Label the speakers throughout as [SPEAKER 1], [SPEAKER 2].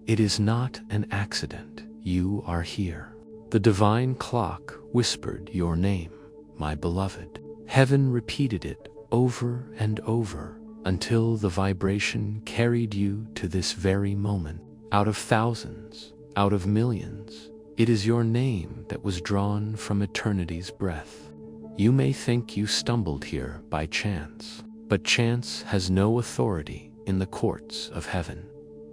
[SPEAKER 1] It is not an accident. You are here. The divine clock whispered your name, my beloved. Heaven repeated it over and over until the vibration carried you to this very moment. Out of thousands, out of millions, it is your name that was drawn from eternity's breath. You may think you stumbled here by chance, but chance has no authority in the courts of heaven.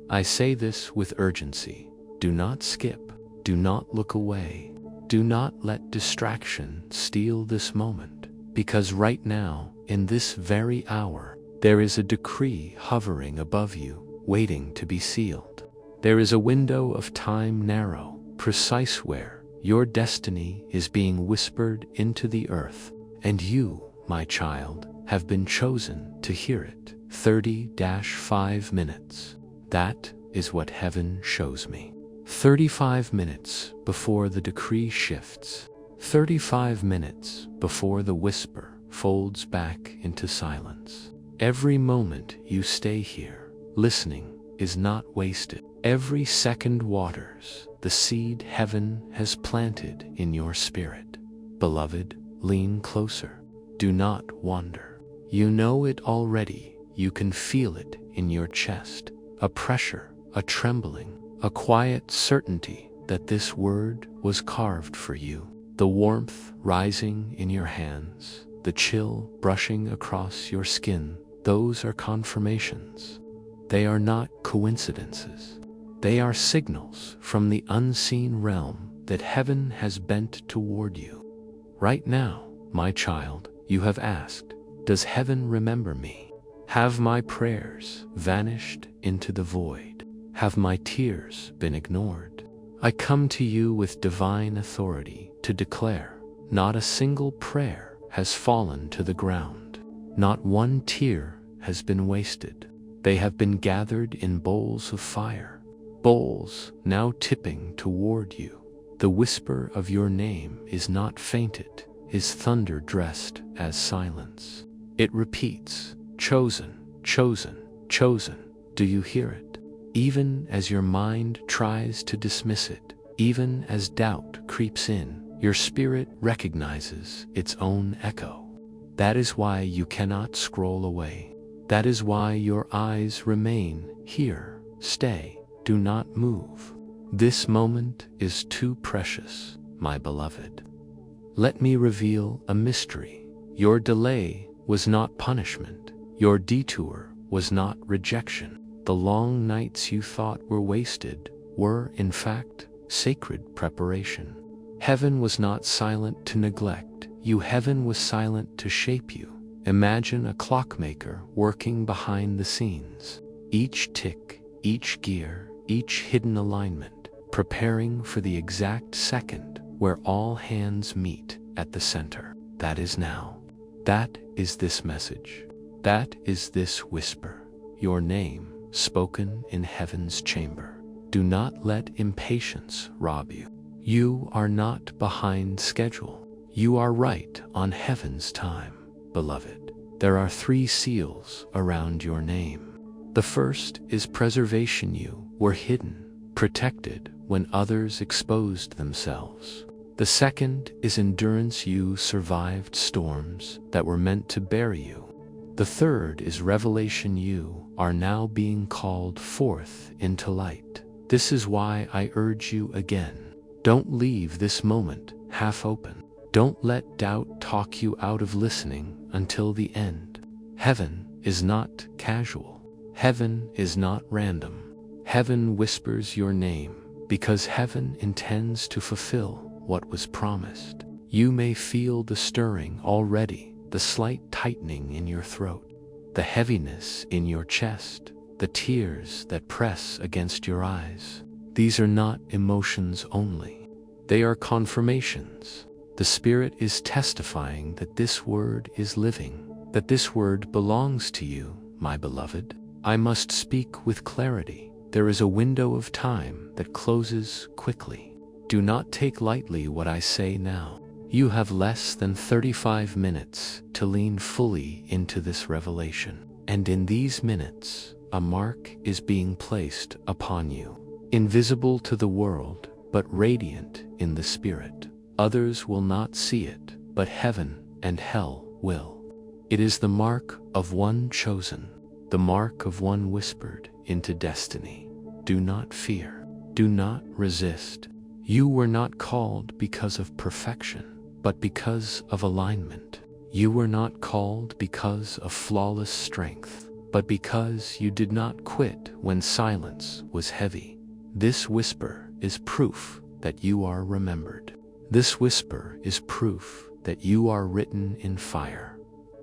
[SPEAKER 1] I say this with urgency. Do not skip. Do not look away. Do not let distraction steal this moment, because right now, in this very hour, there is a decree hovering above you, waiting to be sealed. There is a window of time narrow, precise where your destiny is being whispered into the earth, and you, my child, have been chosen to hear it. 30-5 minutes. That is what heaven shows me. 35 minutes before the decree shifts. 35 minutes before the whisper folds back into silence. Every moment you stay here, listening, is not wasted. Every second waters the seed heaven has planted in your spirit. Beloved, lean closer. Do not wander. You know it already. You can feel it in your chest. A pressure, a trembling, a quiet certainty that this word was carved for you. The warmth rising in your hands, the chill brushing across your skin, those are confirmations. They are not coincidences. They are signals from the unseen realm that heaven has bent toward you. Right now, my child, you have asked, does heaven remember me? Have my prayers vanished into the void? Have my tears been ignored? I come to you with divine authority to declare, not a single prayer has fallen to the ground. Not one tear has been wasted. They have been gathered in bowls of fire, bowls now tipping toward you. The whisper of your name is not fainted, is thunder dressed as silence. It repeats, chosen, chosen, chosen. Do you hear it? Even as your mind tries to dismiss it, even as doubt creeps in, your spirit recognizes its own echo. That is why you cannot scroll away. That is why your eyes remain here. Stay. Do not move. This moment is too precious, my beloved. Let me reveal a mystery. Your delay was not punishment. Your detour was not rejection. The long nights you thought were wasted were, in fact, sacred preparation. Heaven was not silent to neglect you. Heaven was silent to shape you. Imagine a clockmaker working behind the scenes. Each tick, each gear, each hidden alignment, preparing for the exact second where all hands meet at the center. That is now. That is this message. That is this whisper. Your name spoken in heaven's chamber. Do not let impatience rob you. You are not behind schedule. You are right on heaven's time, beloved. There are 3 seals around your name. The first is preservation. You were hidden, protected when others exposed themselves. The second is endurance. You survived storms that were meant to bury you. The third is revelation. You are now being called forth into light. This is why I urge you again. Don't leave this moment half open. Don't let doubt talk you out of listening until the end. Heaven is not casual. Heaven is not random. Heaven whispers your name because heaven intends to fulfill what was promised. You may feel the stirring already, the slight tightening in your throat, the heaviness in your chest, the tears that press against your eyes. These are not emotions only. They are confirmations. The Spirit is testifying that this word is living, that this word belongs to you, my beloved. I must speak with clarity. There is a window of time that closes quickly. Do not take lightly what I say now. You have less than 35 minutes to lean fully into this revelation. And in these minutes, a mark is being placed upon you. invisible to the world, but radiant in the spirit. Others will not see it, but heaven and hell will. It is the mark of one chosen, the mark of one whispered into destiny. Do not fear. Do not resist. You were not called because of perfection, but because of alignment. You were not called because of flawless strength, but because you did not quit when silence was heavy. This whisper is proof that you are remembered. This whisper is proof that you are written in fire.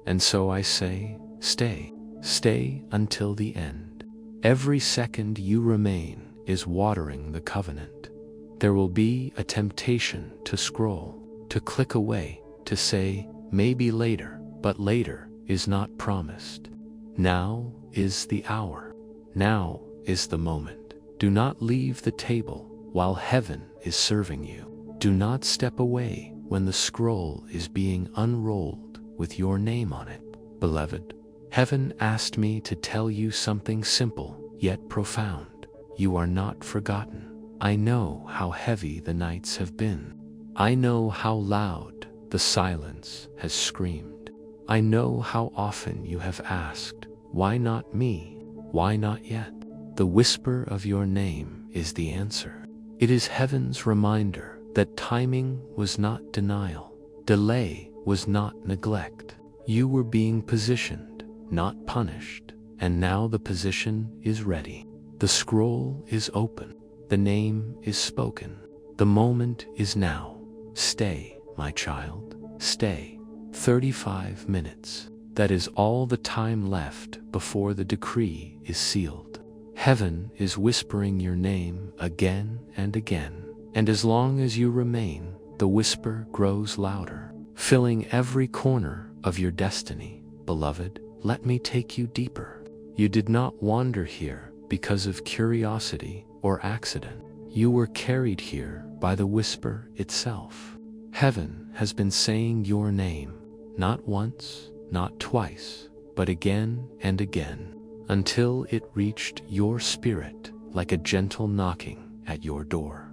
[SPEAKER 1] And so I say, stay. Stay until the end. Every second you remain is watering the covenant. There will be a temptation to scroll, to click away, to say, maybe later, but later is not promised. Now is the hour. Now is the moment. Do not leave the table while heaven is serving you. Do not step away when the scroll is being unrolled with your name on it. Beloved, heaven asked me to tell you something simple yet profound. You are not forgotten. I know how heavy the nights have been. I know how loud the silence has screamed. I know how often you have asked, why not me? Why not yet? The whisper of your name is the answer. It is heaven's reminder that timing was not denial. Delay was not neglect. You were being positioned, not punished, and now the position is ready. The scroll is open. The name is spoken. The moment is now. Stay, my child, stay. 35 minutes. That is all the time left before the decree is sealed. Heaven is whispering your name again and again, and as long as you remain, the whisper grows louder, filling every corner of your destiny. Beloved, let me take you deeper. You did not wander here because of curiosity or accident. You were carried here by the whisper itself. Heaven has been saying your name, not once, not twice, but again and again, until it reached your spirit like a gentle knocking at your door.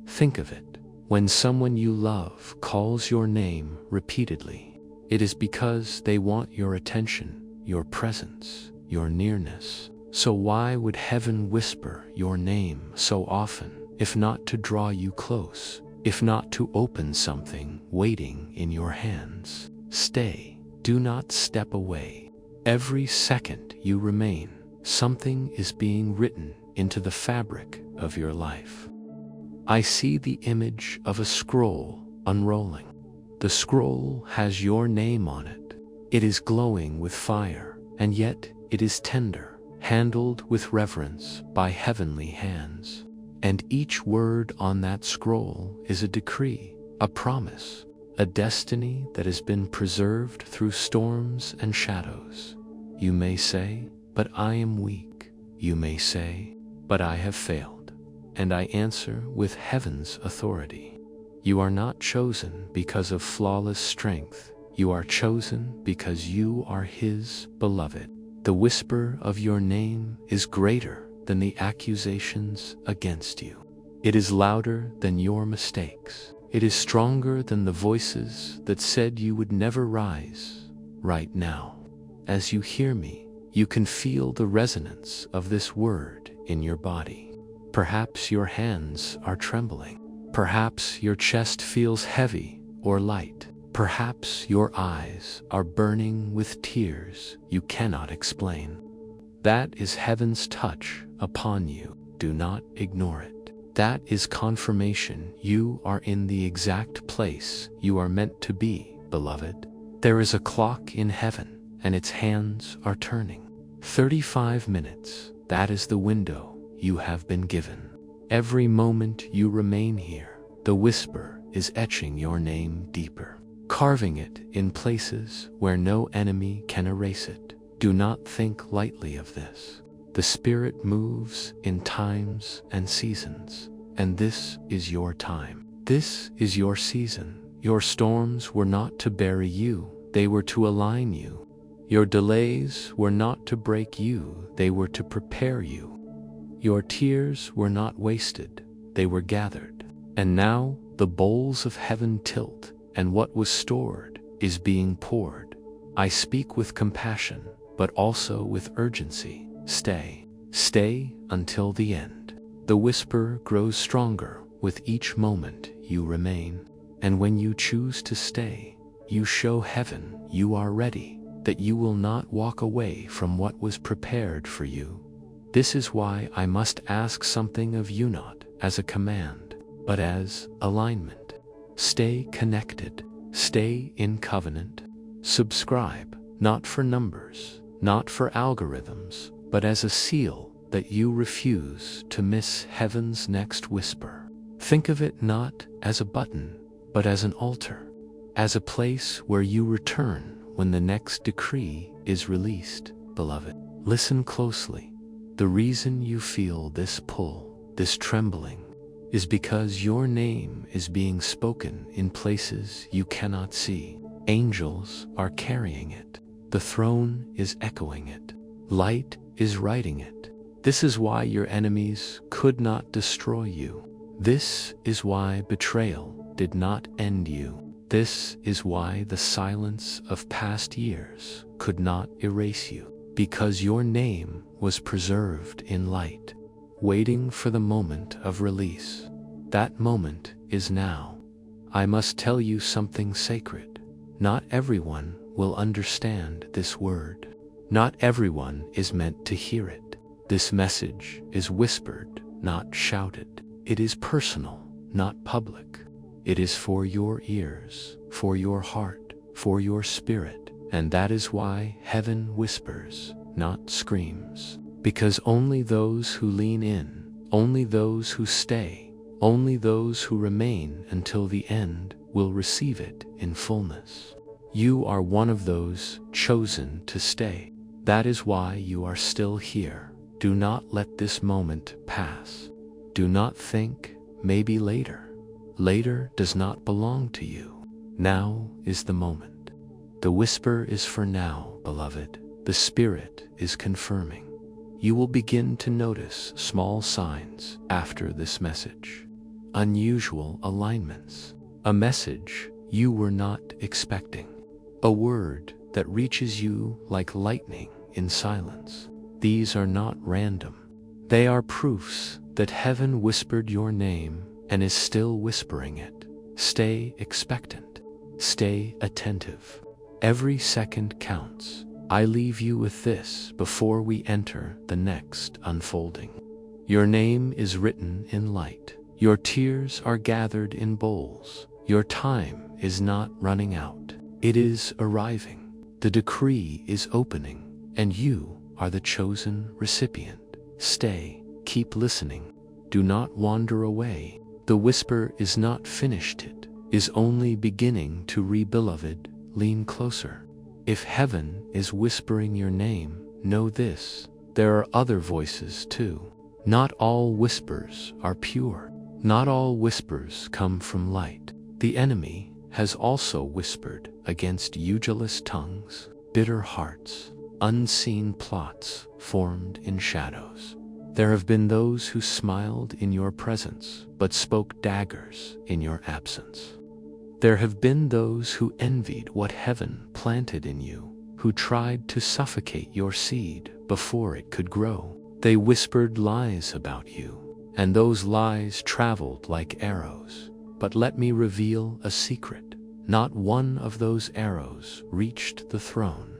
[SPEAKER 1] Think of it. When someone you love calls your name repeatedly, it is because they want your attention, your presence, your nearness. So why would heaven whisper your name so often, if not to draw you close, if not to open something waiting in your hands? Stay. Do not step away. Every second you remain, something is being written into the fabric of your life. I see the image of a scroll unrolling. The scroll has your name on it. It is glowing with fire, and yet it is tender, handled with reverence by heavenly hands. And each word on that scroll is a decree, a promise, a destiny that has been preserved through storms and shadows. You may say, but I am weak. You may say, but I have failed. And I answer with heaven's authority. You are not chosen because of flawless strength. You are chosen because you are His beloved. The whisper of your name is greater than the accusations against you. It is louder than your mistakes. It is stronger than the voices that said you would never rise. Right now, as you hear me, you can feel the resonance of this word in your body. Perhaps your hands are trembling. Perhaps your chest feels heavy or light. Perhaps your eyes are burning with tears you cannot explain. That is heaven's touch upon you. Do not ignore it. That is confirmation you are in the exact place you are meant to be, beloved. There is a clock in heaven, and its hands are turning. 35 minutes, that is the window you have been given. Every moment you remain here, the whisper is etching your name deeper, carving it in places where no enemy can erase it. Do not think lightly of this. The Spirit moves in times and seasons, and this is your time. This is your season. Your storms were not to bury you, they were to align you. Your delays were not to break you, they were to prepare you. Your tears were not wasted, they were gathered. And now the bowls of heaven tilt, and what was stored is being poured. I speak with compassion, but also with urgency. Stay, stay until the end. The whisper grows stronger with each moment you remain. And when you choose to stay, you show heaven you are ready, that you will not walk away from what was prepared for you. This is why I must ask something of you, not as a command, but as alignment. Stay connected, stay in covenant. Subscribe, not for numbers, not for algorithms, but as a seal that you refuse to miss heaven's next whisper. Think of it not as a button, but as an altar, as a place where you return when the next decree is released. Beloved, listen closely. The reason you feel this pull, this trembling, is because your name is being spoken in places you cannot see. Angels are carrying it. The throne is echoing it. Light is writing it. This is why your enemies could not destroy you. This is why betrayal did not end you. This is why the silence of past years could not erase you. Because your name was preserved in light, waiting for the moment of release. That moment is now. I must tell you something sacred. Not everyone will understand this word. Not everyone is meant to hear it. This message is whispered, not shouted. It is personal, not public. It is for your ears, for your heart, for your spirit. And that is why heaven whispers, not screams. Because only those who lean in, only those who stay, only those who remain until the end will receive it in fullness. You are one of those chosen to stay. That is why you are still here. Do not let this moment pass. Do not think, maybe later. Later does not belong to you. Now is the moment. The whisper is for now, beloved. The Spirit is confirming. You will begin to notice small signs after this message. Unusual alignments. A message you were not expecting. A word that reaches you like lightning in silence. These are not random. They are proofs that heaven whispered your name and is still whispering it. Stay expectant. Stay attentive. Every second counts. I leave you with this before we enter the next unfolding. Your name is written in light. Your tears are gathered in bowls. Your time is not running out. It is arriving. The decree is opening, and you are the chosen recipient. Stay, keep listening. Do not wander away. The whisper is not finished, it is only beginning to beloved. Lean closer. If heaven is whispering your name, know this, there are other voices too. Not all whispers are pure. Not all whispers come from light. The enemy has also whispered against jealous tongues, bitter hearts, unseen plots formed in shadows. There have been those who smiled in your presence, but spoke daggers in your absence. There have been those who envied what heaven planted in you, who tried to suffocate your seed before it could grow. They whispered lies about you, and those lies traveled like arrows. But let me reveal a secret. Not one of those arrows reached the throne.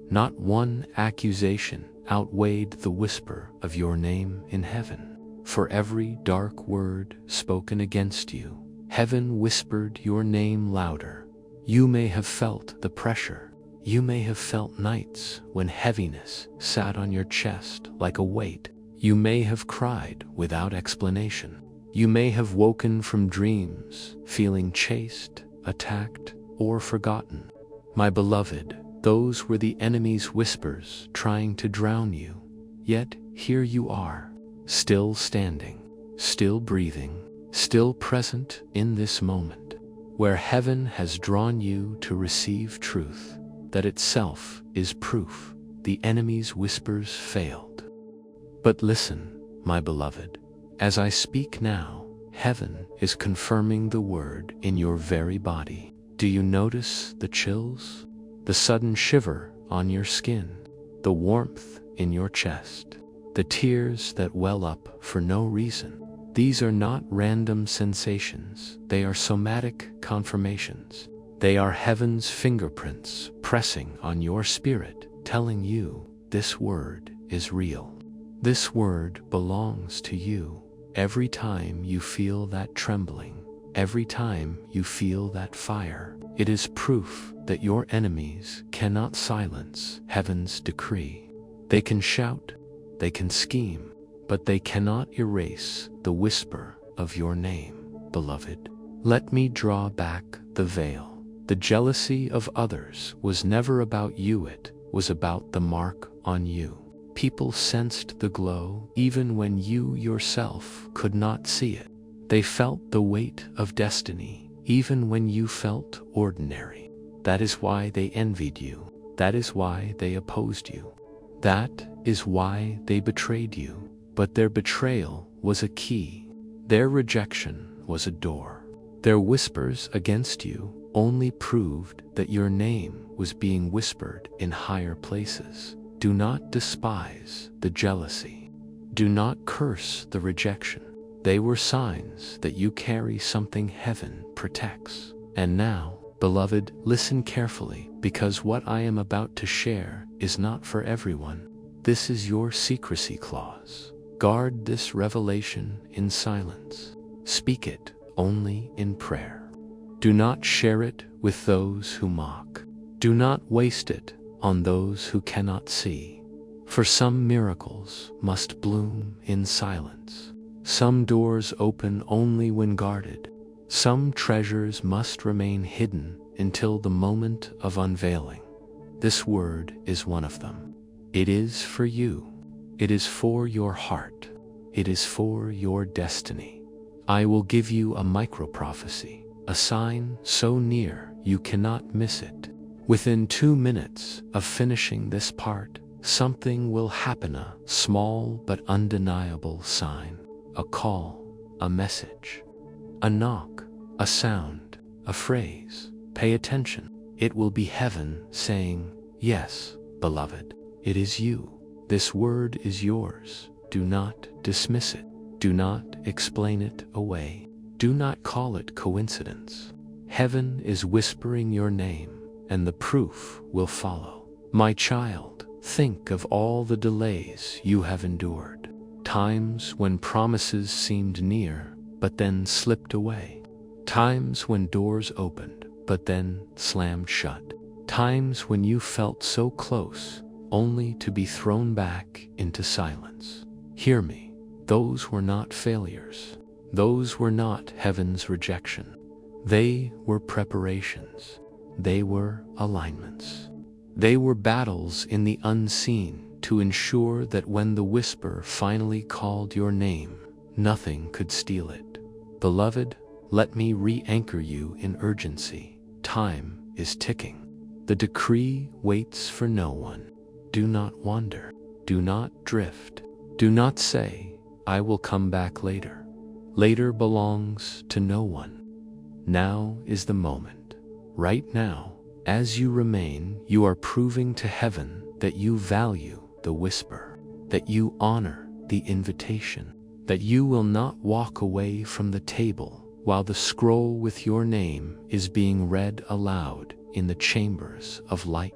[SPEAKER 1] Not one accusation outweighed the whisper of your name in heaven. For every dark word spoken against you, heaven whispered your name louder. You may have felt the pressure. You may have felt nights when heaviness sat on your chest like a weight. You may have cried without explanation. You may have woken from dreams feeling chased, attacked, or forgotten. My beloved, those were the enemy's whispers trying to drown you. Yet here you are, still standing, still breathing, still present in this moment, where heaven has drawn you to receive truth, that itself is proof the enemy's whispers failed. But listen, my beloved. As I speak now, heaven is confirming the word in your very body. Do you notice the chills? The sudden shiver on your skin? The warmth in your chest? The tears that well up for no reason? These are not random sensations, they are somatic confirmations. They are heaven's fingerprints pressing on your spirit, telling you this word is real. This word belongs to you. Every time you feel that trembling, every time you feel that fire, it is proof that your enemies cannot silence heaven's decree. They can shout, they can scheme, but they cannot erase the whisper of your name, beloved. Let me draw back the veil. The jealousy of others was never about you, it was about the mark on you. People sensed the glow even when you yourself could not see it. They felt the weight of destiny even when you felt ordinary. That is why they envied you. That is why they opposed you. That is why they betrayed you. But their betrayal was a key. Their rejection was a door. Their whispers against you only proved that your name was being whispered in higher places. Do not despise the jealousy. Do not curse the rejection. They were signs that you carry something heaven protects. And now, beloved, listen carefully, because what I am about to share is not for everyone. This is your secrecy clause. Guard this revelation in silence. Speak it only in prayer. Do not share it with those who mock. Do not waste it on those who cannot see. For some miracles must bloom in silence. Some doors open only when guarded. Some treasures must remain hidden until the moment of unveiling. This word is one of them. It is for you. It is for your heart. It is for your destiny. I will give you a micro-prophecy, a sign so near you cannot miss it. Within 2 minutes of finishing this part, something will happen, a small but undeniable sign, a call, a message, a knock, a sound, a phrase. Pay attention. It will be heaven saying, yes, beloved, it is you. This word is yours. Do not dismiss it. Do not explain it away. Do not call it coincidence. Heaven is whispering your name, and the proof will follow. My child, think of all the delays you have endured. Times when promises seemed near, but then slipped away. Times when doors opened, but then slammed shut. Times when you felt so close, only to be thrown back into silence. Hear me, those were not failures. Those were not heaven's rejection. They were preparations. They were alignments. They were battles in the unseen to ensure that when the whisper finally called your name, nothing could steal it. Beloved, let me re-anchor you in urgency. Time is ticking. The decree waits for no one. Do not wander. Do not drift. Do not say, I will come back later. Later belongs to no one. Now is the moment. Right now, as you remain, you are proving to heaven that you value the whisper, that you honor the invitation, that you will not walk away from the table while the scroll with your name is being read aloud in the chambers of light.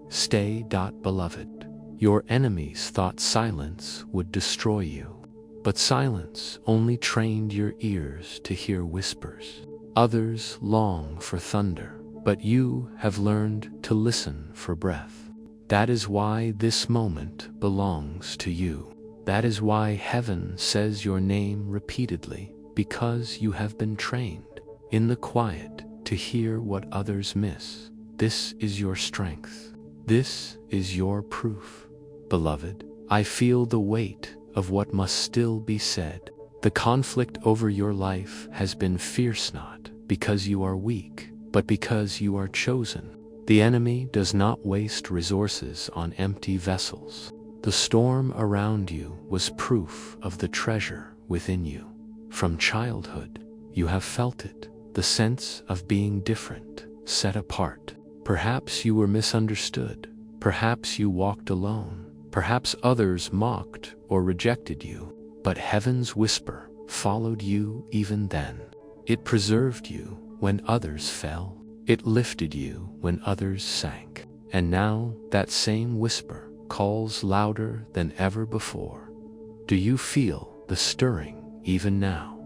[SPEAKER 1] Stay. Beloved. Your enemies thought silence would destroy you, but silence only trained your ears to hear whispers. Others long for thunder, but you have learned to listen for breath. That is why this moment belongs to you. That is why heaven says your name repeatedly, because you have been trained in the quiet to hear what others miss. This is your strength. This is your proof. Beloved, I feel the weight of what must still be said. The conflict over your life has been fierce, not because you are weak, but because you are chosen. The enemy does not waste resources on empty vessels. The storm around you was proof of the treasure within you. From childhood, you have felt it, the sense of being different, set apart. Perhaps you were misunderstood. Perhaps you walked alone. Perhaps others mocked or rejected you. But heaven's whisper followed you even then. It preserved you when others fell. It lifted you when others sank. And now that same whisper calls louder than ever before. Do you feel the stirring even now?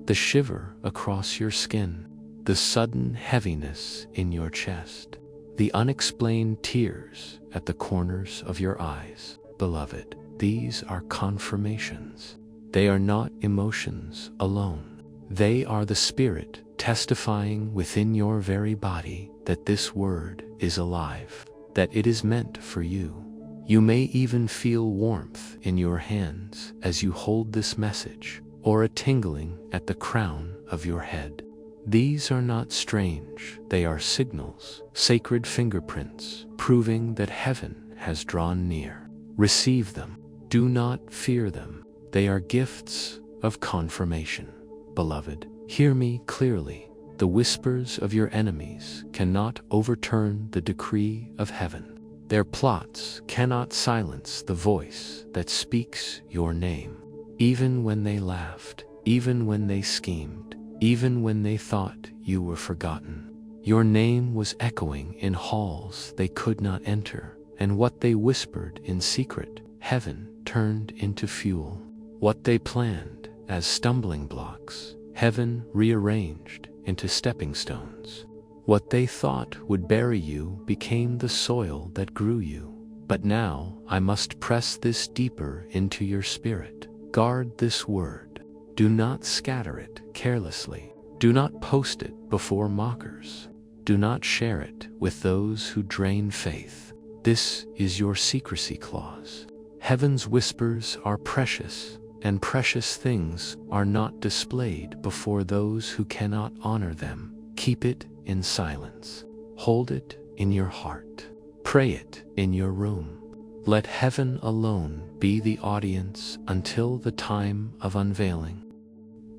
[SPEAKER 1] The shiver across your skin, the sudden heaviness in your chest, the unexplained tears at the corners of your eyes. Beloved, these are confirmations. They are not emotions alone. They are the Spirit testifying within your very body that this word is alive, that it is meant for you. You may even feel warmth in your hands as you hold this message, or a tingling at the crown of your head. These are not strange. They are signals, sacred fingerprints, proving that heaven has drawn near. Receive them. Do not fear them. They are gifts of confirmation. Beloved, hear me clearly. The whispers of your enemies cannot overturn the decree of heaven. Their plots cannot silence the voice that speaks your name. Even when they laughed, even when they schemed, even when they thought you were forgotten, your name was echoing in halls they could not enter, and what they whispered in secret, heaven turned into fuel. What they planned as stumbling blocks, heaven rearranged into stepping stones. What they thought would bury you became the soil that grew you. But now I must press this deeper into your spirit. Guard this word. Do not scatter it carelessly. Do not post it before mockers. Do not share it with those who drain faith. This is your secrecy clause. Heaven's whispers are precious, and precious things are not displayed before those who cannot honor them. Keep it in silence. Hold it in your heart. Pray it in your room. Let heaven alone be the audience until the time of unveiling.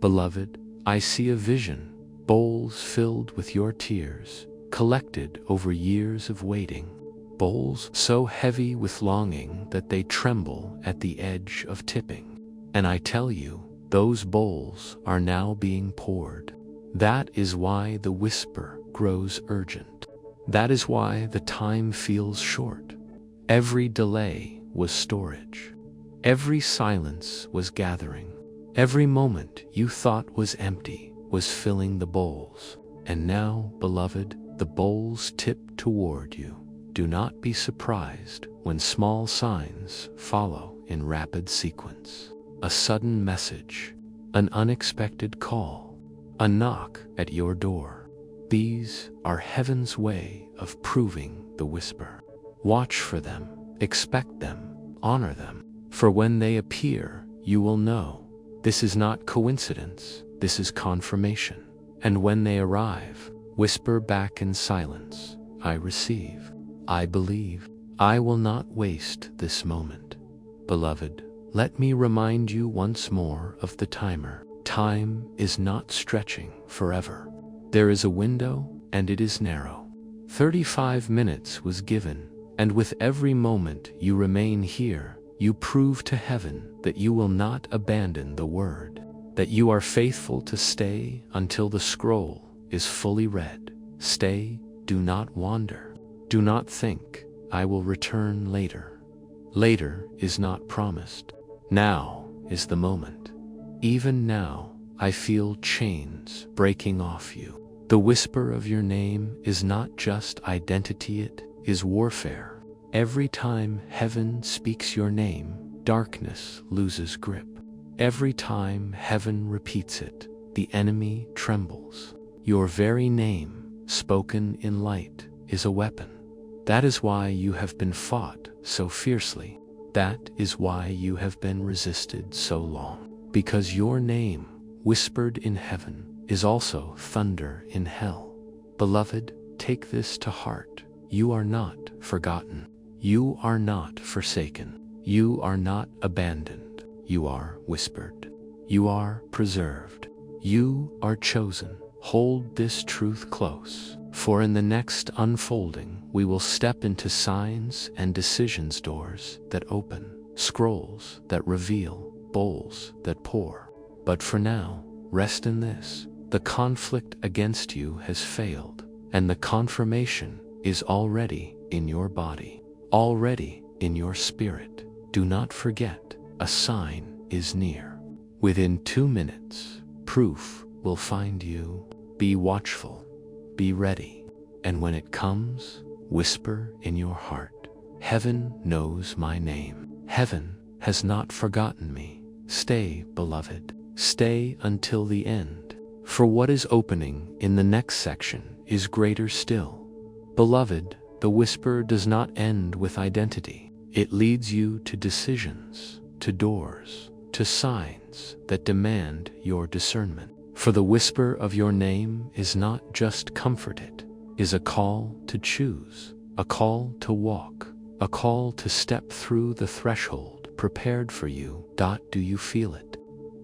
[SPEAKER 1] Beloved, I see a vision, bowls filled with your tears, collected over years of waiting. Bowls so heavy with longing that they tremble at the edge of tipping. And I tell you, those bowls are now being poured. That is why the whisper grows urgent. That is why the time feels short. Every delay was storage. Every silence was gathering. Every moment you thought was empty was filling the bowls. And now, beloved, the bowls tip toward you. Do not be surprised when small signs follow in rapid sequence. A sudden message, an unexpected call, a knock at your door. These are heaven's way of proving the whisper. Watch for them, expect them, honor them. For when they appear, you will know. This is not coincidence, this is confirmation. And when they arrive, whisper back in silence, I receive. I believe. I will not waste this moment. Beloved, let me remind you once more of the timer. Time is not stretching forever. There is a window, and it is narrow. 35 minutes was given, and with every moment you remain here, you prove to heaven that you will not abandon the word, that you are faithful to stay until the scroll is fully read. Stay, do not wander. Do not think, I will return later. Later is not promised. Now is the moment. Even now, I feel chains breaking off you. The whisper of your name is not just identity, it is warfare. Every time heaven speaks your name, darkness loses grip. Every time heaven repeats it, the enemy trembles. Your very name, spoken in light, is a weapon. That is why you have been fought so fiercely. That is why you have been resisted so long. Because your name, whispered in heaven, is also thunder in hell. Beloved, take this to heart. You are not forgotten. You are not forsaken. You are not abandoned. You are whispered. You are preserved. You are chosen. Hold this truth close, for in the next unfolding, we will step into signs and decisions doors that open, scrolls that reveal, bowls that pour. But for now, rest in this. The conflict against you has failed, and the confirmation is already in your body, already in your spirit. Do not forget, a sign is near. Within 2 minutes, proof will find you. Be watchful, be ready, and when it comes, whisper in your heart, heaven knows my name. Heaven has not forgotten me. Stay, beloved, stay until the end, for what is opening in the next section is greater still. Beloved, the whisper does not end with identity. It leads you to decisions, to doors, to signs that demand your discernment. For the whisper of your name is not just comfort, it is a call to choose, a call to walk, a call to step through the threshold prepared for you. Do you feel it?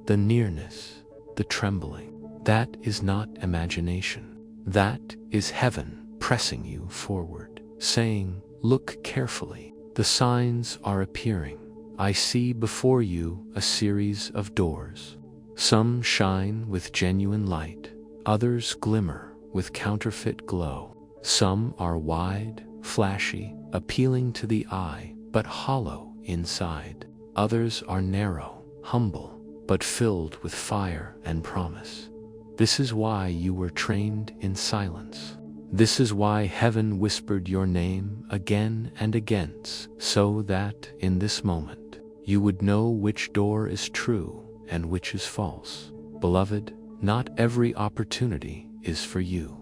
[SPEAKER 1] The nearness, the trembling. That is not imagination. That is heaven pressing you forward, saying, look carefully. The signs are appearing. I see before you a series of doors. Some shine with genuine light, others glimmer with counterfeit glow. Some are wide, flashy, appealing to the eye, but hollow inside. Others are narrow, humble, but filled with fire and promise. This is why you were trained in silence. This is why heaven whispered your name again and again, so that in this moment you would know which door is true and which is false. Beloved, not every opportunity is for you.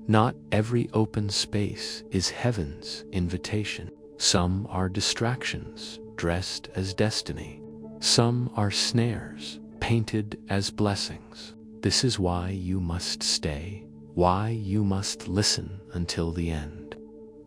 [SPEAKER 1] Not every open space is heaven's invitation. Some are distractions dressed as destiny. Some are snares painted as blessings. This is why you must stay, why you must listen until the end,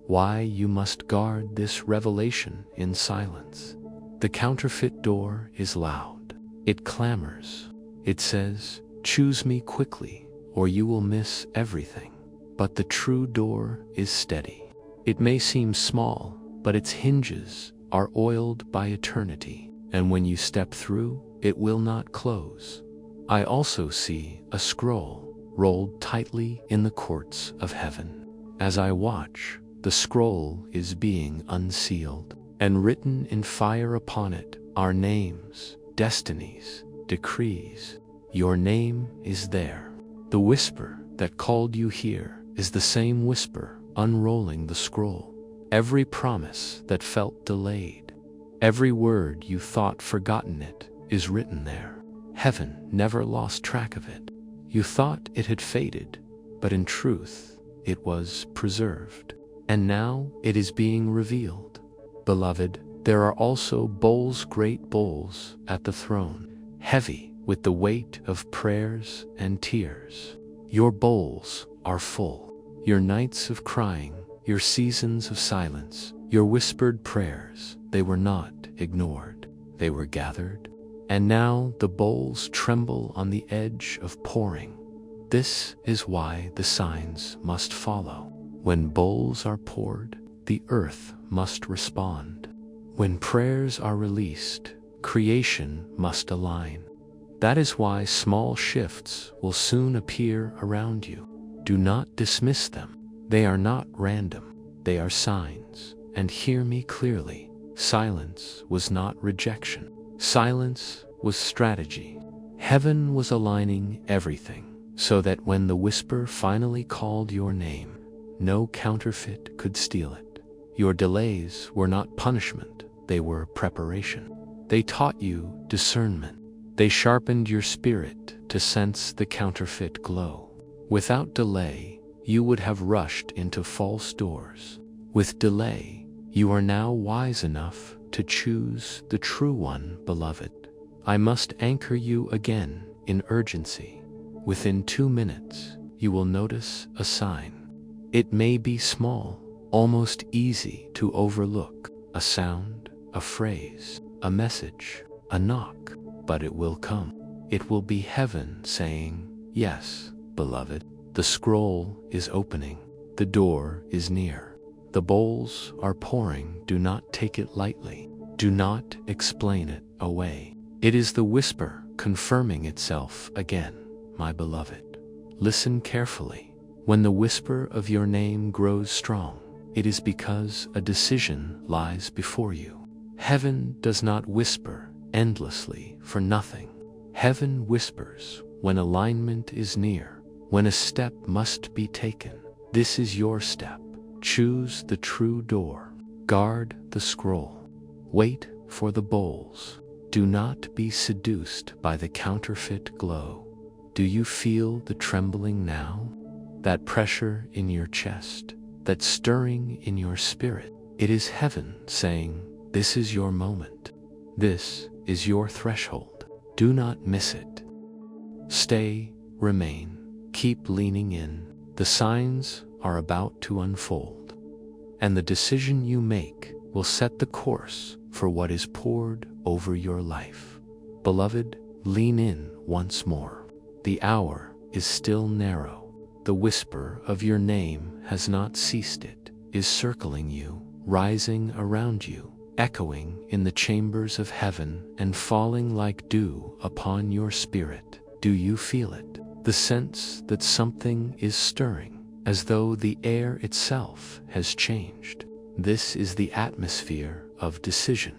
[SPEAKER 1] why you must guard this revelation in silence. The counterfeit door is loud. It clamors. It says, choose me quickly, or you will miss everything. But the true door is steady. It may seem small, but its hinges are oiled by eternity, and when you step through, it will not close. I also see a scroll rolled tightly in the courts of heaven. As I watch, the scroll is being unsealed, and written in fire upon it are names, destinies, decrees. Your name is there. The whisper that called you here is the same whisper unrolling the scroll. Every promise that felt delayed, every word you thought forgotten, it is written there. Heaven never lost track of it. You thought it had faded, but in truth, it was preserved. And now it is being revealed. Beloved, there are also bowls, great bowls, at the throne, heavy with the weight of prayers and tears. Your bowls are full. Your nights of crying, your seasons of silence, your whispered prayers, they were not ignored. They were gathered. And now the bowls tremble on the edge of pouring. This is why the signs must follow. When bowls are poured, the earth must respond. When prayers are released, creation must align. That is why small shifts will soon appear around you. Do not dismiss them. They are not random. They are signs. And hear me clearly. Silence was not rejection. Silence was strategy. Heaven was aligning everything so that when the whisper finally called your name, no counterfeit could steal it. Your delays were not punishment, they were preparation. They taught you discernment. They sharpened your spirit to sense the counterfeit glow. Without delay, you would have rushed into false doors. With delay, you are now wise enough to choose the true one, beloved. I must anchor you again in urgency. Within 2 minutes, you will notice a sign. It may be small, almost easy to overlook, a sound, a phrase, a message, a knock, but it will come. It will be heaven saying, "Yes, beloved." The scroll is opening. The door is near. The bowls are pouring. Do not take it lightly. Do not explain it away. It is the whisper confirming itself again, my beloved. Listen carefully. When the whisper of your name grows strong, it is because a decision lies before you. Heaven does not whisper endlessly for nothing. Heaven whispers when alignment is near, when a step must be taken. This is your step. Choose the true door. Guard the scroll. Wait for the bowls. Do not be seduced by the counterfeit glow. Do you feel the trembling now? That pressure in your chest, that stirring in your spirit? It is heaven saying, this is your moment. This is your threshold. Do not miss it. Stay, remain, keep leaning in. The signs are about to unfold, and the decision you make will set the course for what is poured over your life. Beloved, lean in once more. The hour is still narrow. The whisper of your name has not ceased. It is circling you, rising around you, echoing in the chambers of heaven and falling like dew upon your spirit. Do you feel it? The sense that something is stirring, as though the air itself has changed. This is the atmosphere of decision.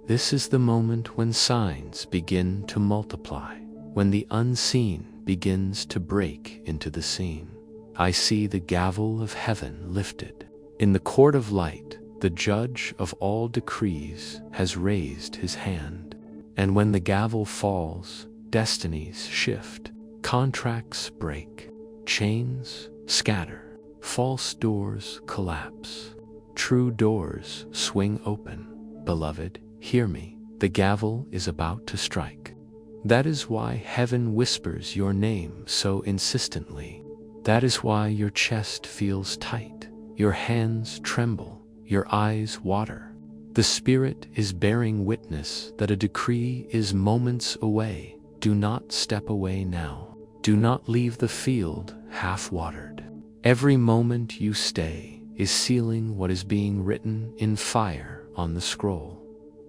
[SPEAKER 1] This is the moment when signs begin to multiply, when the unseen begins to break into the seen. I see the gavel of heaven lifted. In the court of light, the judge of all decrees has raised his hand. And when the gavel falls, destinies shift, contracts break, chains scatter, false doors collapse, true doors swing open. Beloved, hear me, the gavel is about to strike. That is why heaven whispers your name so insistently. That is why your chest feels tight, your hands tremble, your eyes water. The Spirit is bearing witness that a decree is moments away. Do not step away now. Do not leave the field half-watered. Every moment you stay is sealing what is being written in fire on the scroll.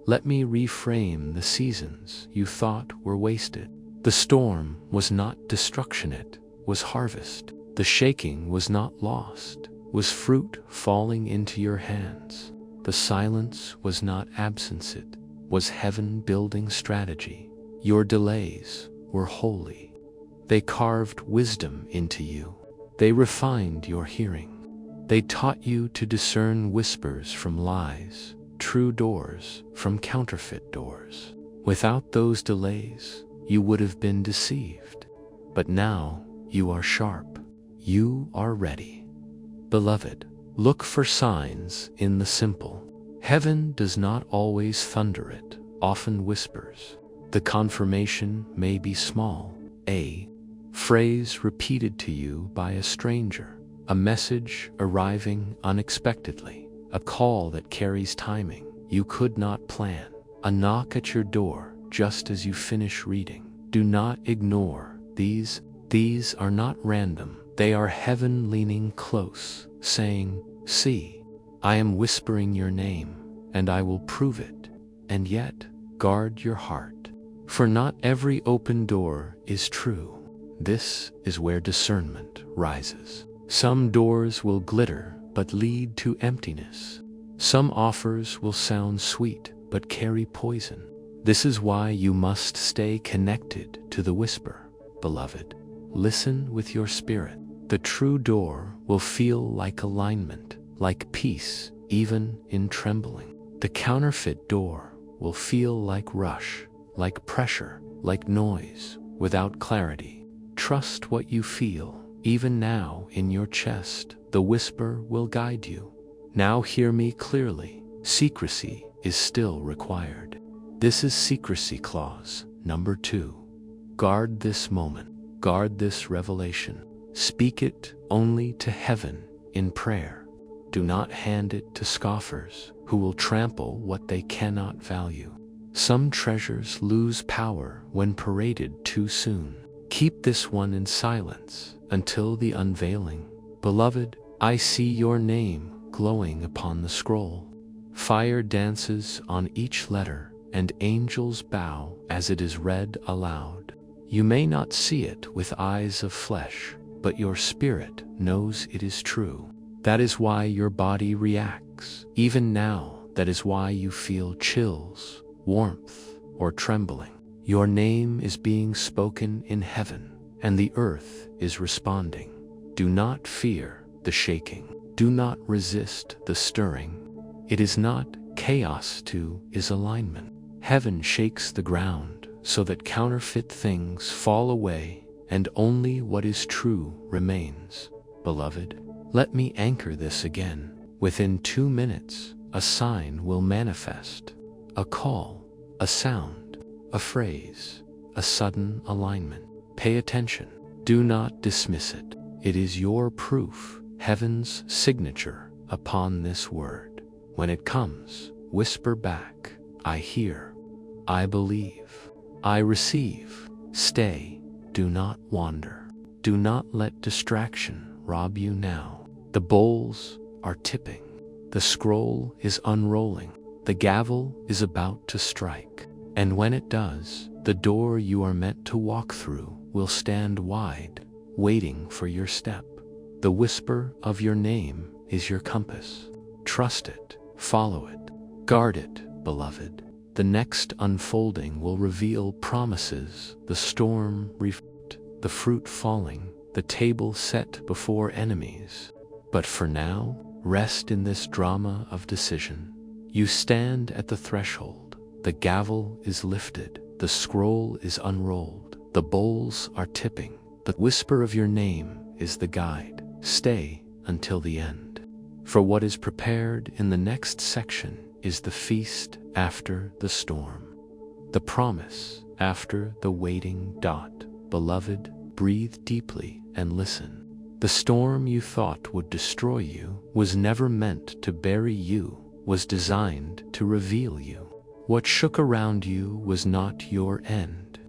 [SPEAKER 1] Let me reframe the seasons you thought were wasted. The storm was not destruction, it was harvest. The shaking was not lost, was fruit falling into your hands. The silence was not absence, it was heaven building strategy. Your delays were holy. They carved wisdom into you. They refined your hearing. They taught you to discern whispers from lies, true doors from counterfeit doors. Without those delays, you would have been deceived. But now you are sharp. You are ready. Beloved, look for signs in the simple. Heaven does not always thunder, it often whispers. The confirmation may be small, a phrase repeated to you by a stranger, a message arriving unexpectedly, a call that carries timing you could not plan, a knock at your door just as you finish reading. Do not ignore these. These are not random. They are heaven leaning close, saying, "See, I am whispering your name, and I will prove it." And yet, guard your heart, for not every open door is true. This is where discernment rises. Some doors will glitter but lead to emptiness. Some offers will sound sweet but carry poison. This is why you must stay connected to the whisper, beloved. Listen with your spirit. The true door will feel like alignment, like peace, even in trembling. The counterfeit door will feel like rush, like pressure, like noise, without clarity. Trust what you feel. Even now in your chest, the whisper will guide you. Now hear me clearly. Secrecy is still required. This is secrecy clause number 2. Guard this moment. Guard this revelation. Speak it only to heaven in prayer. Do not hand it to scoffers who will trample what they cannot value. Some treasures lose power when paraded too soon. Keep this one in silence until the unveiling. Beloved, I see your name glowing upon the scroll. Fire dances on each letter, and angels bow as it is read aloud. You may not see it with eyes of flesh, but your spirit knows it is true. That is why your body reacts. Even now, that is why you feel chills, warmth, or trembling. Your name is being spoken in heaven, and the earth is responding. Do not fear the shaking. Do not resist the stirring. It is not chaos too, is alignment. Heaven shakes the ground so that counterfeit things fall away and only what is true remains. Beloved, let me anchor this again. Within 2 minutes, a sign will manifest. A call, a sound, a phrase, a sudden alignment. Pay attention. Do not dismiss it. It is your proof, heaven's signature upon this word. When it comes, whisper back, I hear, I believe, I receive. Stay, do not wander. Do not let distraction rob you now. The bowls are tipping. The scroll is unrolling. The gavel is about to strike. And when it does, the door you are meant to walk through will stand wide, waiting for your step. The whisper of your name is your compass. Trust it, follow it, guard it, beloved. The next unfolding will reveal promises, the storm reflected, the fruit falling, the table set before enemies. But for now, rest in this drama of decision. You stand at the threshold. The gavel is lifted. The scroll is unrolled. The bowls are tipping. The whisper of your name is the guide. Stay until the end. For what is prepared in the next section is the feast after the storm. The promise after the waiting dot. Beloved, breathe deeply and listen. The storm you thought would destroy you was never meant to bury you, was designed to reveal you. What shook around you was not your end.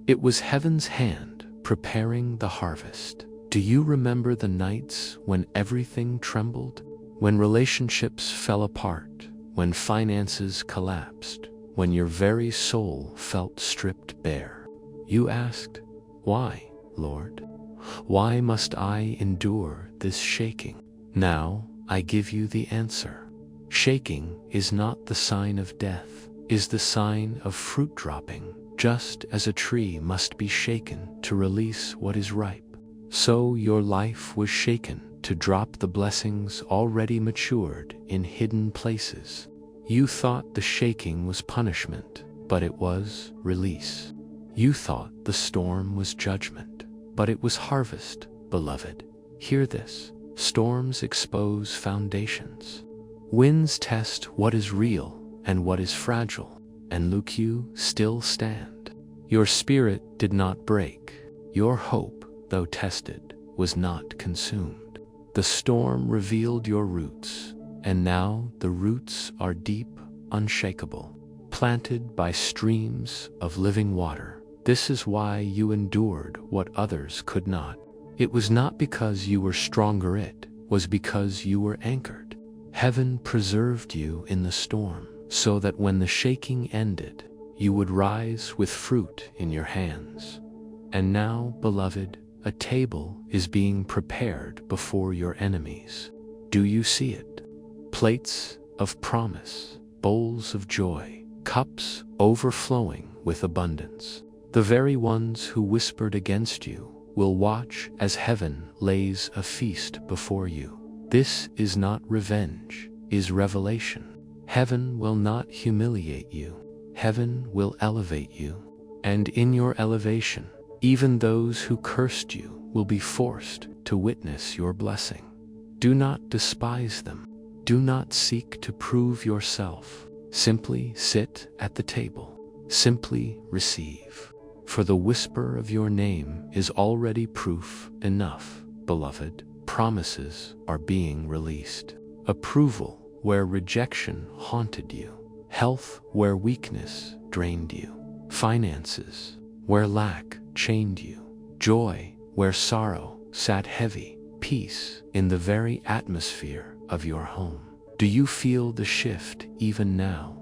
[SPEAKER 1] It was heaven's hand preparing the harvest. Do you remember the nights when everything trembled? When relationships fell apart? When finances collapsed? When your very soul felt stripped bare? You asked, why, Lord? Why must I endure this shaking? Now I give you the answer. Shaking is not the sign of death, is the sign of fruit dropping. Just as a tree must be shaken to release what is ripe, so your life was shaken to drop the blessings already matured in hidden places. You thought the shaking was punishment, but it was release. You thought the storm was judgment, but it was harvest, beloved. Hear this. Storms expose foundations. Winds test what is real and what is fragile, and look, you still stand. Your spirit did not break. Your hope, though tested, was not consumed. The storm revealed your roots, and now the roots are deep, unshakable, planted by streams of living water. This is why you endured what others could not. It was not because you were stronger, it was because you were anchored. Heaven preserved you in the storm, so that when the shaking ended, you would rise with fruit in your hands. And now, beloved, a table is being prepared before your enemies. Do you see it? Plates of promise, bowls of joy, cups overflowing with abundance. The very ones who whispered against you will watch as heaven lays a feast before you. This is not revenge, is revelation. Heaven will not humiliate you. Heaven will elevate you. And in your elevation, even those who cursed you will be forced to witness your blessing. Do not despise them. Do not seek to prove yourself. Simply sit at the table. Simply receive. For the whisper of your name is already proof enough, beloved. Promises are being released. Approval where rejection haunted you. health where weakness drained you, finances where lack chained you, joy where sorrow sat heavy, peace in the very atmosphere of your home. Do you feel the shift even now?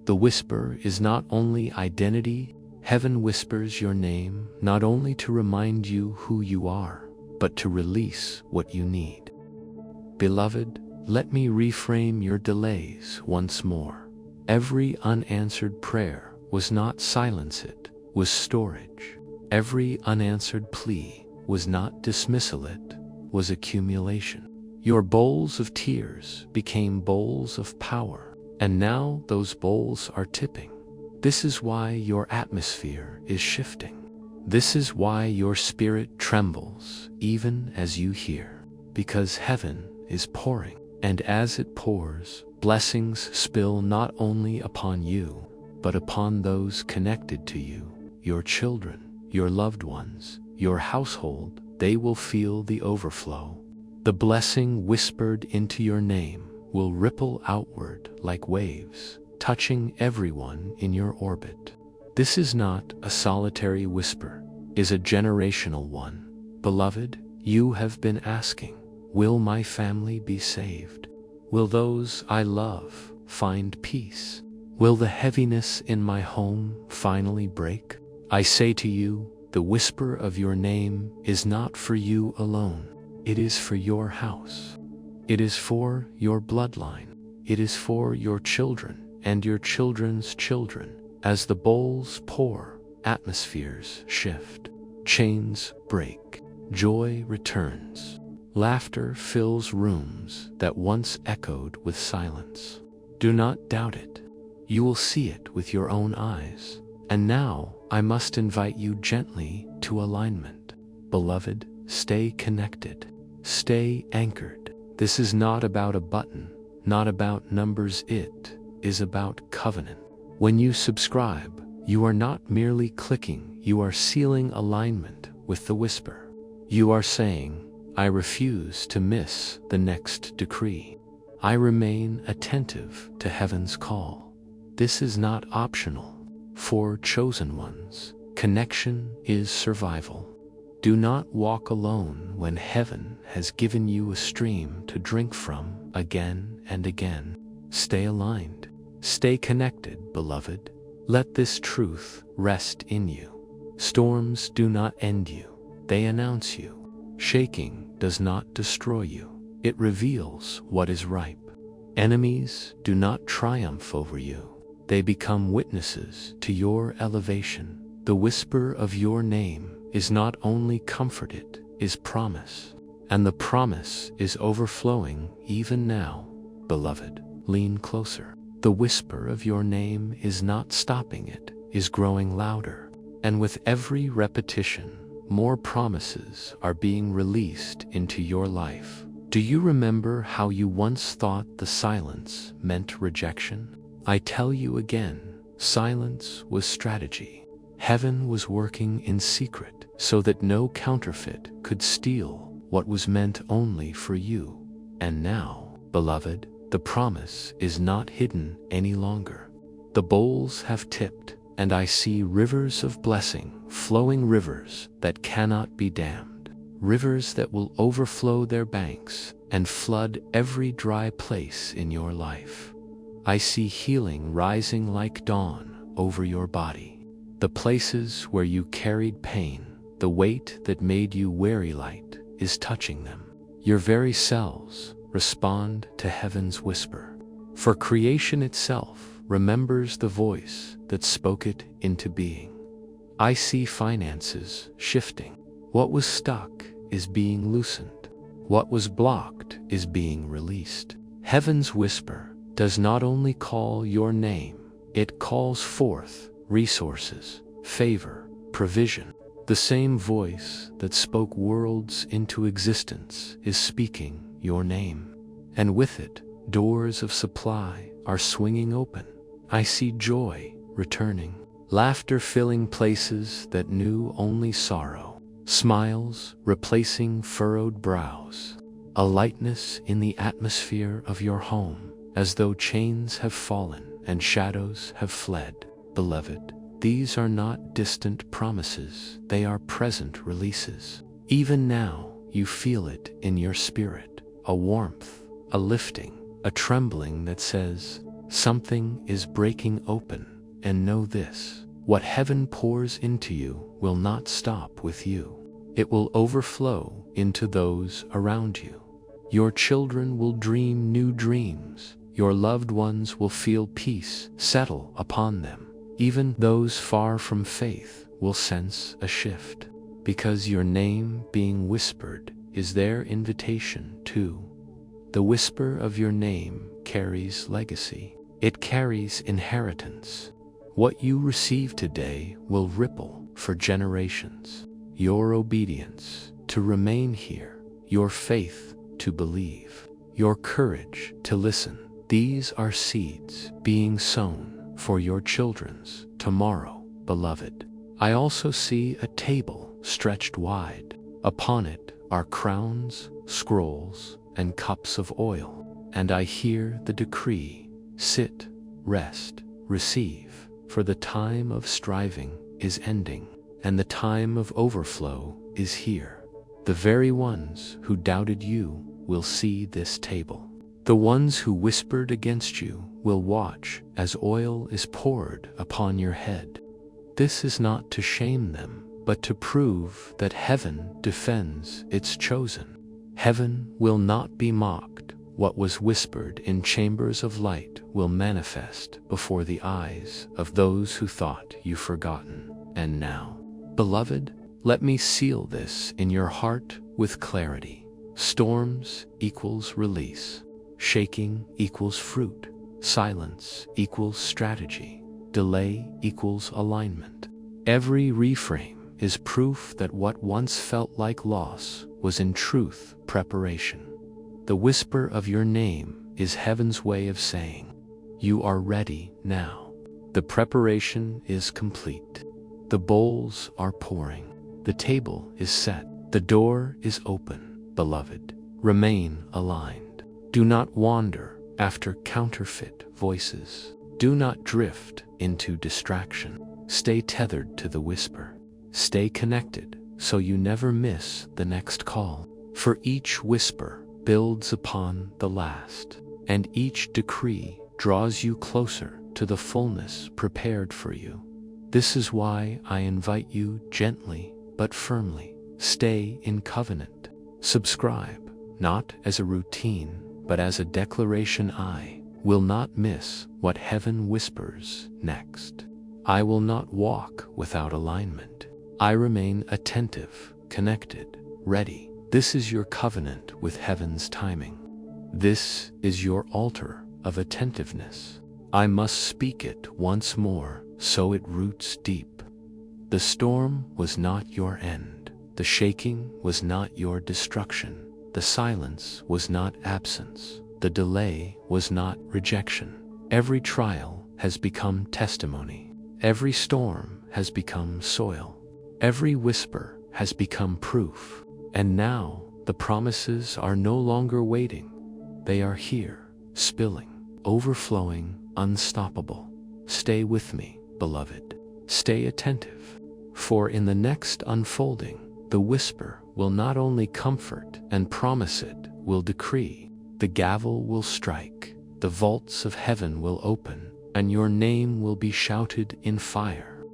[SPEAKER 1] The whisper is not only identity. Heaven whispers your name not only to remind you who you are, but to release what you need. Beloved, let me reframe your delays once more. Every unanswered prayer was not silence, it was storage. Every unanswered plea was not dismissal, it was accumulation. Your bowls of tears became bowls of power, and now those bowls are tipping. This is why your atmosphere is shifting. This is why your spirit trembles even as you hear, because heaven is pouring, and as it pours, blessings spill not only upon you, but upon those connected to you, your children, your loved ones, your household. They will feel the overflow. The blessing whispered into your name will ripple outward like waves, touching everyone in your orbit. This is not a solitary whisper, it is a generational one. Beloved, you have been asking, will my family be saved? Will those I love find peace? Will the heaviness in my home finally break? I say to you, the whisper of your name is not for you alone. It is for your house. It is for your bloodline. It is for your children and your children's children. As the bowls pour, atmospheres shift, chains break, joy returns. Laughter fills rooms that once echoed with silence. Do not doubt it. You will see it with your own eyes. And now I must invite you gently to alignment. Beloved, stay connected. Stay anchored. This is not about a button, not about numbers. It is about covenant. When you subscribe, you are not merely clicking, you are sealing alignment with the whisper. You are saying, I refuse to miss the next decree. I remain attentive to heaven's call. This is not optional. For chosen ones, connection is survival. Do not walk alone when heaven has given you a stream to drink from again and again. Stay aligned. Stay connected, beloved. Let this truth rest in you. Storms do not end you. They announce you. Shaking does not destroy you. It reveals what is ripe. Enemies do not triumph over you. They become witnesses to your elevation. The whisper of your name is not only comfort, it is promise. And the promise is overflowing even now. Beloved, lean closer. The whisper of your name is not stopping, it is growing louder. And with every repetition, more promises are being released into your life. Do you remember how you once thought the silence meant rejection? I tell you again, silence was strategy. Heaven was working in secret so that no counterfeit could steal what was meant only for you. And now, beloved, the promise is not hidden any longer. The bowls have tipped, and I see rivers of blessing, flowing rivers that cannot be dammed, rivers that will overflow their banks and flood every dry place in your life. I see healing rising like dawn over your body. The places where you carried pain, the weight that made you weary, light is touching them. Your very cells respond to heaven's whisper. For creation itself remembers the voice that spoke it into being. I see finances shifting. What was stuck is being loosened. What was blocked is being released. Heaven's whisper does not only call your name, it calls forth resources, favor, provision. The same voice that spoke worlds into existence is speaking your name. And with it, doors of supply are swinging open. I see joy returning, laughter filling places that knew only sorrow, smiles replacing furrowed brows, a lightness in the atmosphere of your home. as though chains have fallen and shadows have fled. Beloved, these are not distant promises, they are present releases. Even now, you feel it in your spirit, a warmth, a lifting, a trembling that says, something is breaking open, and know this, what heaven pours into you will not stop with you. It will overflow into those around you. Your children will dream new dreams. Your loved ones will feel peace settle upon them. Even those far from faith will sense a shift, because your name being whispered is their invitation too. The whisper of your name carries legacy. It carries inheritance. What you receive today will ripple for generations. Your obedience to remain here, your faith to believe, your courage to listen, these are seeds being sown for your children's tomorrow, beloved. I also see a table stretched wide. Upon it are crowns, scrolls, and cups of oil. And I hear the decree, sit, rest, receive, for the time of striving is ending, and the time of overflow is here. The very ones who doubted you will see this table. The ones who whispered against you will watch as oil is poured upon your head. This is not to shame them, but to prove that heaven defends its chosen. Heaven will not be mocked. What was whispered in chambers of light will manifest before the eyes of those who thought you forgotten. And now, beloved, let me seal this in your heart with clarity. Storms equals release. Shaking equals fruit. Silence equals strategy. Delay equals alignment. Every reframe is proof that what once felt like loss was in truth preparation. The whisper of your name is heaven's way of saying, you are ready now. The preparation is complete. The bowls are pouring. The table is set. The door is open, beloved. Remain aligned. Do not wander after counterfeit voices. Do not drift into distraction. Stay tethered to the whisper. Stay connected so you never miss the next call. For each whisper builds upon the last, and each decree draws you closer to the fullness prepared for you. This is why I invite you gently but firmly. Stay in covenant. Subscribe, not as a routine, but as a declaration. I will not miss what heaven whispers next. I will not walk without alignment. I remain attentive, connected, ready. This is your covenant with heaven's timing. This is your altar of attentiveness. I must speak it once more so it roots deep. The storm was not your end. The shaking was not your destruction. The silence was not absence. The delay was not rejection. Every trial has become testimony. Every storm has become soil. Every whisper has become proof. And now the promises are no longer waiting. They are here, spilling, overflowing, unstoppable. Stay with me, beloved. Stay attentive. For in the next unfolding, the whisper will not only comfort and promise, it will decree. The gavel will strike, the vaults of heaven will open, and your name will be shouted in fire.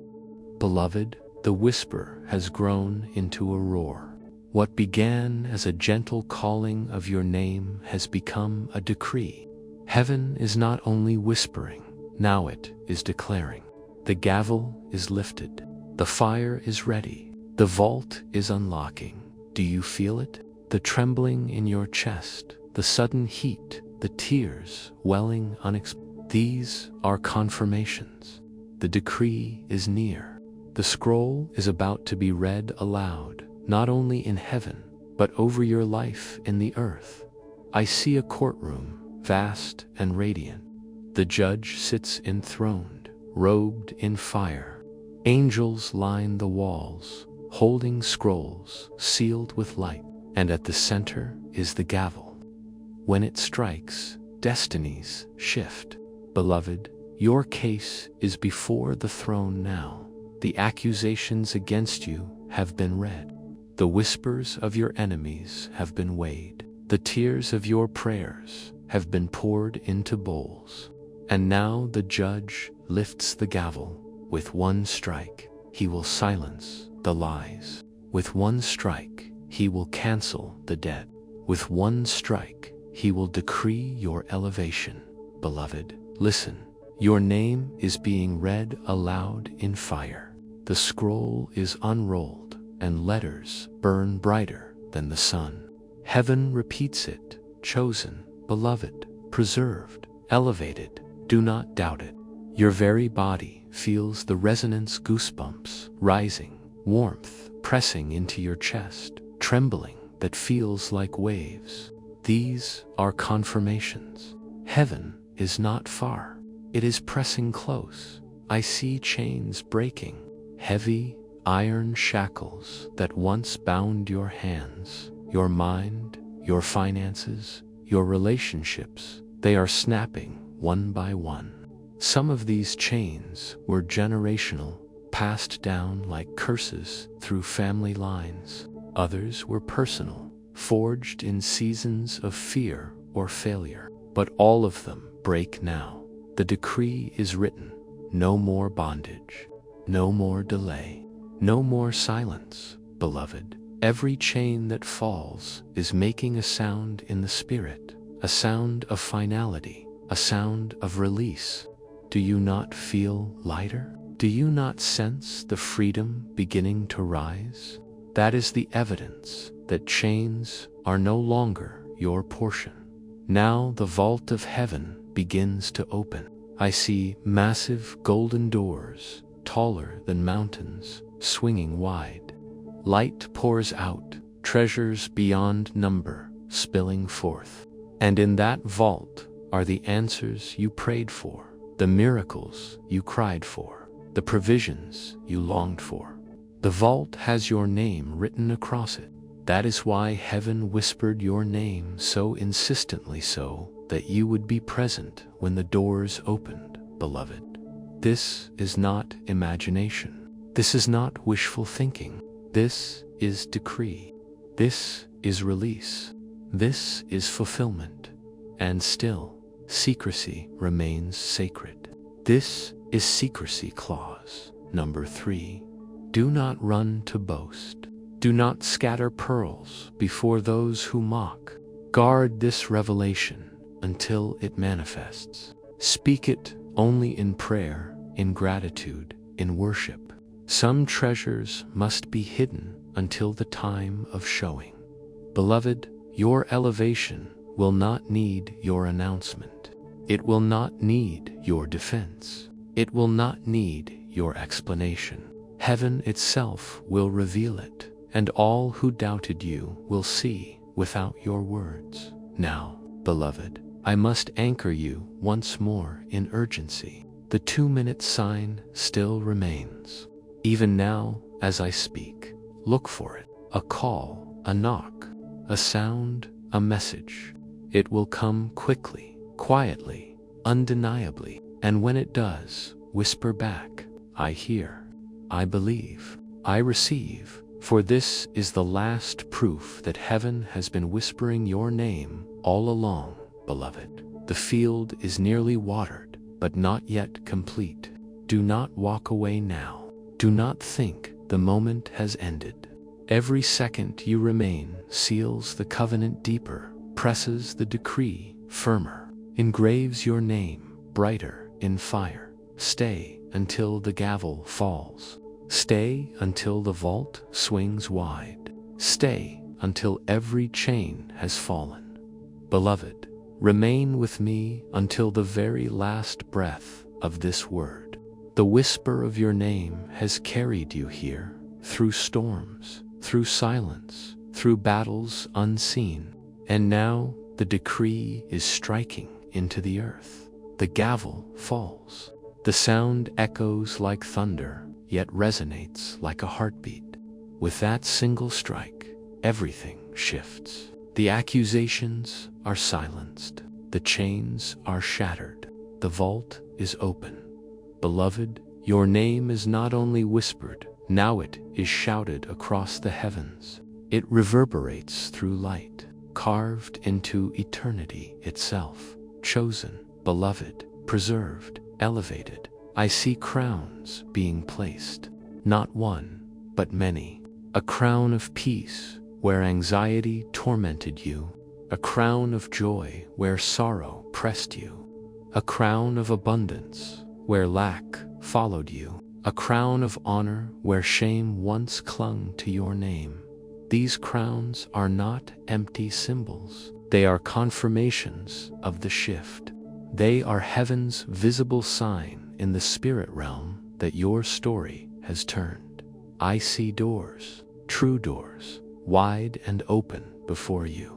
[SPEAKER 1] Beloved, the whisper has grown into a roar. What began as a gentle calling of your name has become a decree. Heaven is not only whispering, now it is declaring. The gavel is lifted. The fire is ready. The vault is unlocking. Do you feel it? The trembling in your chest, the sudden heat, the tears welling unexplained. These are confirmations. The decree is near. The scroll is about to be read aloud, not only in heaven, but over your life in the earth. I see a courtroom, vast and radiant. The judge sits enthroned, robed in fire. Angels line the walls, holding scrolls sealed with light, and at the center is the gavel. When it strikes, destinies shift. Beloved, your case is before the throne now. The accusations against you have been read. The whispers of your enemies have been weighed. The tears of your prayers have been poured into bowls. And now the judge lifts the gavel. With one strike, he will silence the lies. With one strike, he will cancel the debt. With one strike, he will decree your elevation. Beloved, listen. Your name is being read aloud in fire. The scroll is unrolled, and letters burn brighter than the sun. Heaven repeats it: chosen, beloved, preserved, elevated. Do not doubt it. Your very body feels the resonance, goosebumps rising, warmth pressing into your chest, trembling that feels like waves. These are confirmations. Heaven is not far. It is pressing close. I see chains breaking, heavy iron shackles that once bound your hands, your mind, your finances, your relationships. They are snapping one by one. Some of these chains were generational, passed down like curses through family lines. Others were personal, forged in seasons of fear or failure. But all of them break now. The decree is written: no more bondage, no more delay, no more silence, beloved. Every chain that falls is making a sound in the spirit, a sound of finality, a sound of release. Do you not feel lighter? Do you not sense the freedom beginning to rise? That is the evidence that chains are no longer your portion. Now the vault of heaven begins to open. I see massive golden doors, taller than mountains, swinging wide. Light pours out, treasures beyond number spilling forth. And in that vault are the answers you prayed for, the miracles you cried for, the provisions you longed for. The vault has your name written across it. That is why heaven whispered your name so insistently, so that you would be present when the doors opened, beloved. This is not imagination. This is not wishful thinking. This is decree. This is release. This is fulfillment. And still, secrecy remains sacred. This is secrecy clause number 3. Do not run to boast. Do not scatter pearls before those who mock. Guard this revelation until it manifests. Speak it only in prayer, in gratitude, in worship. Some treasures must be hidden until the time of showing. Beloved, your elevation will not need your announcement. It will not need your defense. It will not need your explanation. Heaven itself will reveal it, and all who doubted you will see without your words. Now, beloved, I must anchor you once more in urgency. The 2-minute sign still remains. Even now, as I speak, look for it. A call, a knock, a sound, a message. It will come quickly, quietly, undeniably, and when it does, whisper back, I hear, I believe, I receive. For this is the last proof that heaven has been whispering your name all along, beloved. The field is nearly watered, but not yet complete. Do not walk away now. Do not think the moment has ended. Every second you remain seals the covenant deeper, presses the decree firmer, engraves your name brighter in fire. Stay until the gavel falls. Stay until the vault swings wide. Stay until every chain has fallen. Beloved, remain with me until the very last breath of this word. The whisper of your name has carried you here, through storms, through silence, through battles unseen. And now the decree is striking into the earth. The gavel falls. The sound echoes like thunder, yet resonates like a heartbeat. With that single strike, everything shifts. The accusations are silenced. The chains are shattered. The vault is open. Beloved, your name is not only whispered, now it is shouted across the heavens. It reverberates through light, carved into eternity itself. Chosen, beloved, preserved, elevated. I see crowns being placed, not one, but many. A crown of peace where anxiety tormented you, a crown of joy where sorrow pressed you, a crown of abundance where lack followed you, a crown of honor where shame once clung to your name. These crowns are not empty symbols. They are confirmations of the shift. They are heaven's visible sign in the spirit realm that your story has turned. I see doors, true doors, wide and open before you.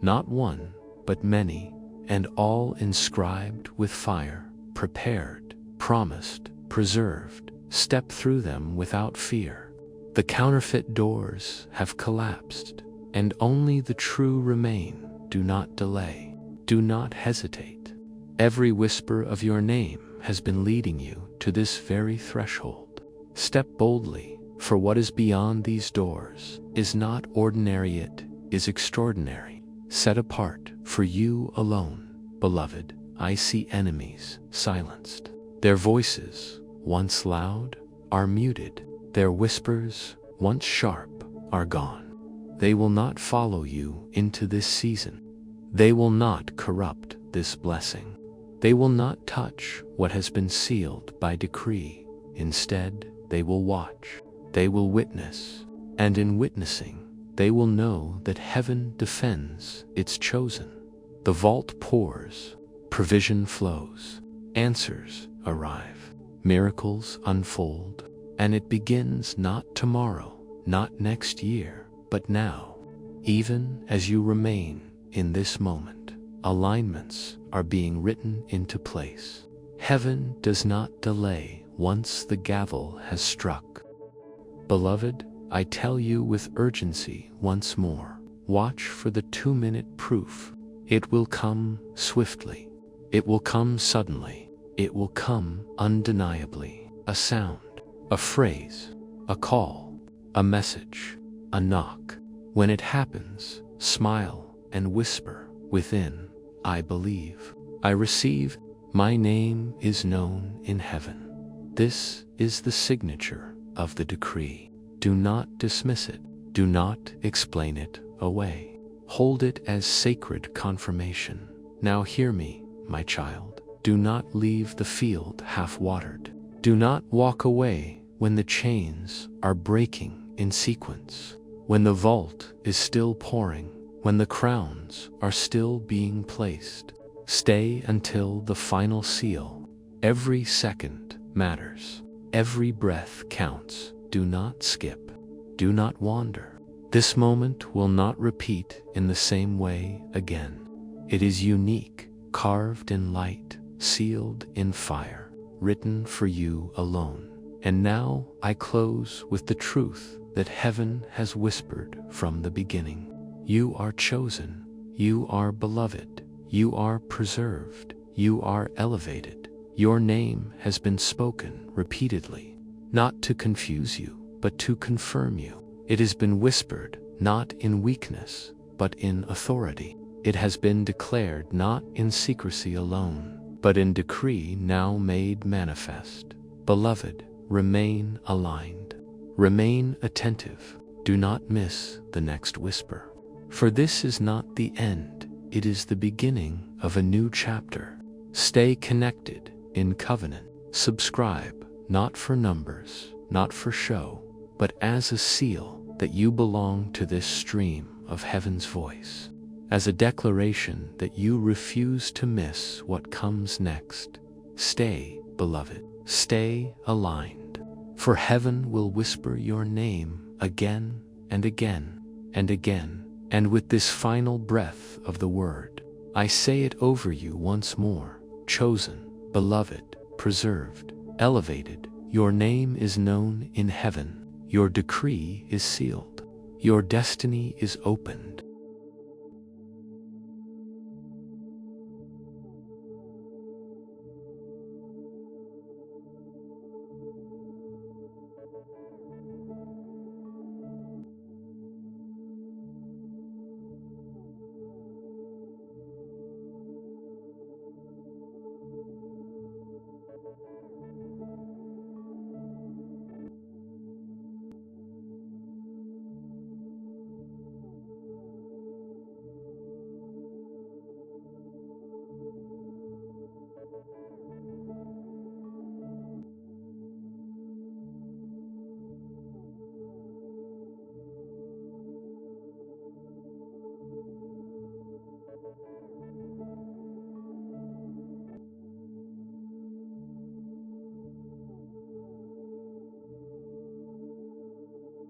[SPEAKER 1] Not one, but many, and all inscribed with fire, prepared, promised, preserved. Step through them without fear. The counterfeit doors have collapsed, and only the true remain. Do not delay. Do not hesitate. Every whisper of your name has been leading you to this very threshold. Step boldly, for what is beyond these doors is not ordinary, it is extraordinary. Set apart for you alone, beloved. I see enemies silenced. Their voices, once loud, are muted. Their whispers, once sharp, are gone. They will not follow you into this season. They will not corrupt this blessing. They will not touch what has been sealed by decree. Instead, they will watch. They will witness. And in witnessing, they will know that heaven defends its chosen. The vault pours, provision flows, answers arrive, miracles unfold, and it begins not tomorrow, not next year, but now. Even as you remain in this moment, alignments are being written into place. Heaven does not delay once the gavel has struck. Beloved, I tell you with urgency once more, watch for the 2-minute proof. It will come swiftly. It will come suddenly. It will come undeniably. A sound, a phrase, a call, a message, a knock. When it happens, smile and whisper within, I believe. I receive. My name is known in heaven. This is the signature of the decree. Do not dismiss it. Do not explain it away. Hold it as sacred confirmation. Now hear me, my child. Do not leave the field half-watered. Do not walk away when the chains are breaking in sequence, when the vault is still pouring, when the crowns are still being placed. Stay until the final seal. Every second matters. Every breath counts. Do not skip. Do not wander. This moment will not repeat in the same way again. It is unique, carved in light, sealed in fire, written for you alone. And now I close with the truth that heaven has whispered from the beginning. You are chosen. You are beloved. You are preserved. You are elevated. Your name has been spoken repeatedly. Not to confuse you, but to confirm you. It has been whispered, not in weakness, but in authority. It has been declared not in secrecy alone, but in decree now made manifest. Beloved, remain aligned. Remain attentive. Do not miss the next whisper. For this is not the end, it is the beginning of a new chapter. Stay connected in covenant. Subscribe. Not for numbers, not for show, but as a seal that you belong to this stream of heaven's voice, as a declaration that you refuse to miss what comes next. Stay, beloved, stay aligned, for heaven will whisper your name again and again and again, and with this final breath of the word, I say it over you once more. Chosen, beloved, preserved, elevated, your name is known in heaven. Your decree is sealed. Your destiny is opened.